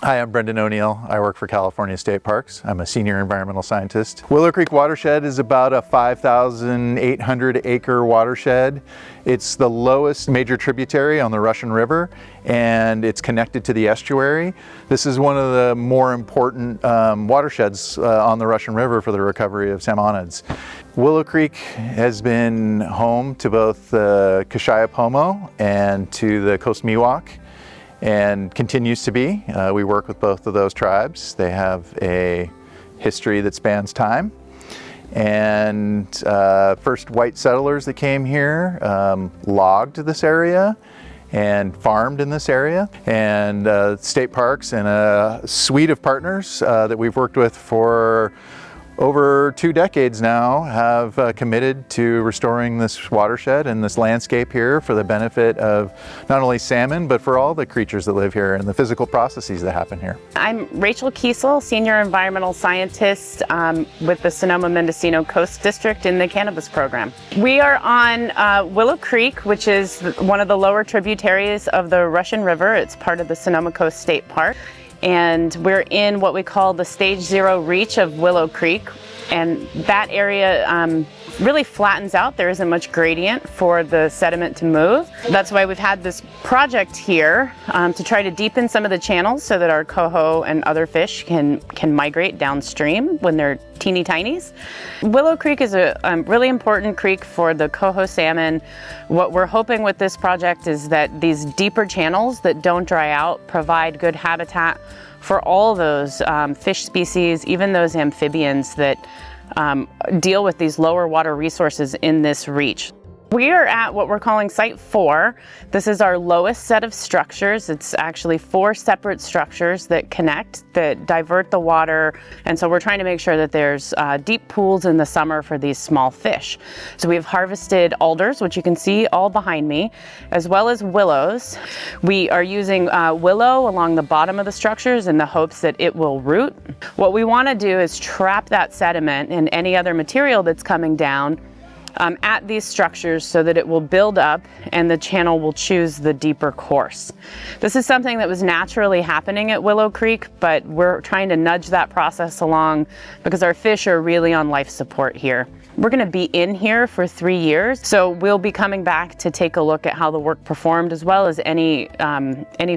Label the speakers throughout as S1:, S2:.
S1: Hi, I'm Brendan O'Neill. I work for California State Parks. I'm a senior environmental scientist. Willow Creek Watershed is about a 5,800 acre watershed. It's the lowest major tributary on the Russian River, and it's connected to the estuary. This is one of the more important watersheds on the Russian River for the recovery of salmonids. Willow Creek has been home to both the Kashia Pomo and to the Coast Miwok, and continues to be. We work with both of those tribes. They have a history that spans time. And first white settlers that came here logged this area and farmed in this area. And state parks and a suite of partners that we've worked with for over 2 decades now have committed to restoring this watershed and this landscape here for the benefit of not only salmon, but for all the creatures that live here and the physical processes that happen here.
S2: I'm Rachel Kiesel, Senior Environmental Scientist with the Sonoma Coast District in the Cannabis program. We are on Willow Creek, which is one of the lower tributaries of the Russian River. It's part of the Sonoma Coast State Park. And we're in what we call the Stage 0 reach of Willow Creek, and that area really flattens out. There isn't much gradient for the sediment to move. That's why we've had this project here to try to deepen some of the channels so that our coho and other fish can migrate downstream when they're teeny tinies. Willow Creek is a really important creek for the coho salmon. What we're hoping with this project is that these deeper channels that don't dry out provide good habitat for all those fish species, even those amphibians that deal with these lower water resources in this reach. We are at what we're calling Site 4. This is our lowest set of structures. It's actually 4 separate structures that connect, that divert the water. And so we're trying to make sure that there's deep pools in the summer for these small fish. So we've harvested alders, which you can see all behind me, as well as willows. We are using willow along the bottom of the structures in the hopes that it will root. What we want to do is trap that sediment and any other material that's coming down at these structures so that it will build up and the channel will choose the deeper course. This is something that was naturally happening at Willow Creek, but we're trying to nudge that process along because our fish are really on life support here. We're going to be in here for 3 years, so we'll be coming back to take a look at how the work performed, as well as any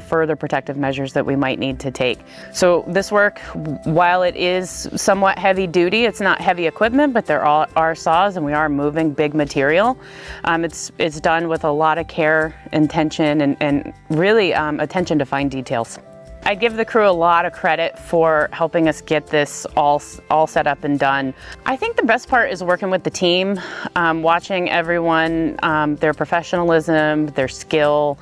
S2: further protective measures that we might need to take. So this work, while it is somewhat heavy duty, it's not heavy equipment, but there are saws and we are moving big material. It's done with a lot of care, intention, and really attention to fine details. I give the crew a lot of credit for helping us get this all set up and done. I think the best part is working with the team, watching everyone, their professionalism, their skill,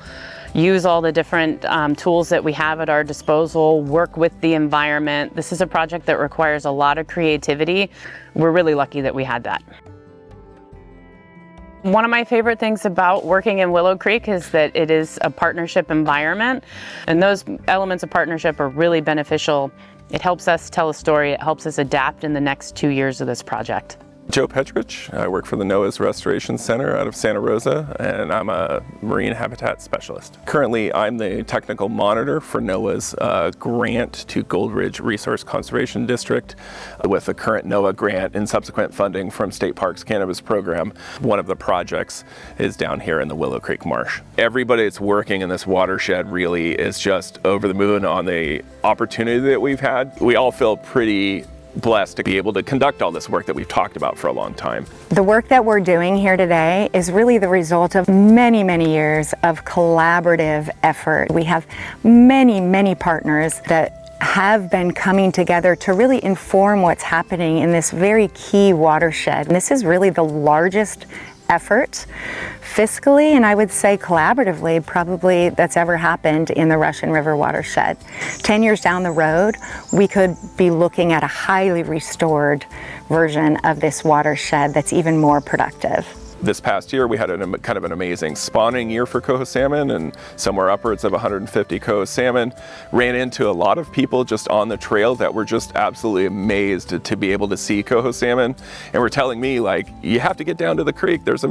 S2: use all the different tools that we have at our disposal, work with the environment. This is a project that requires a lot of creativity. We're really lucky that we had that. One of my favorite things about working in Willow Creek is that it is a partnership environment, and those elements of partnership are really beneficial. It helps us tell a story, it helps us adapt in the next 2 years of this project.
S3: Joe Petrich. I work for the NOAA's Restoration Center out of Santa Rosa, and I'm a marine habitat specialist. Currently, I'm the technical monitor for NOAA's grant to Gold Ridge Resource Conservation District with the current NOAA grant and subsequent funding from State Parks Cannabis program. One of the projects is down here in the Willow Creek Marsh. Everybody that's working in this watershed really is just over the moon on the opportunity that we've had. We all feel pretty blessed to be able to conduct all this work that we've talked about for a long time.
S4: The work that we're doing here today is really the result of many, many years of collaborative effort. We have many partners that have been coming together to really inform what's happening in this very key watershed. And this is really the largest effort fiscally, and I would say collaboratively, probably that's ever happened in the Russian River watershed. 10 years down the road, we could be looking at a highly restored version of this watershed that's even more productive.
S3: This past year, we had kind of an amazing spawning year for coho salmon, and somewhere upwards of 150 coho salmon. Ran into a lot of people just on the trail that were just absolutely amazed to be able to see coho salmon, and were telling me, like, you have to get down to the creek, there's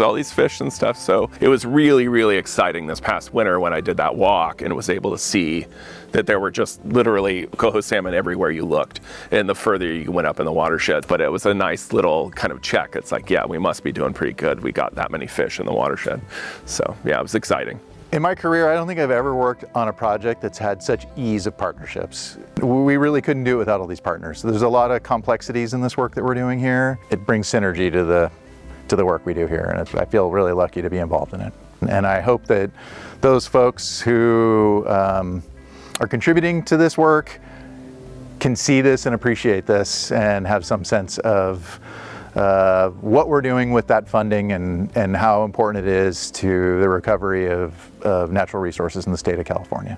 S3: all these fish and stuff. So it was really, really exciting this past winter when I did that walk and was able to see that there were just literally coho salmon everywhere you looked, and the further you went up in the watershed. But it was a nice little kind of check. It's like, yeah, we must be doing pretty good. We got that many fish in the watershed. So yeah, it was exciting.
S1: In my career, I don't think I've ever worked on a project that's had such ease of partnerships. We really couldn't do it without all these partners. There's a lot of complexities in this work that we're doing here. It brings synergy to the work we do here, and I feel really lucky to be involved in it. And I hope that those folks who are contributing to this work can see this and appreciate this and have some sense of what we're doing with that funding and how important it is to the recovery of natural resources in the state of California.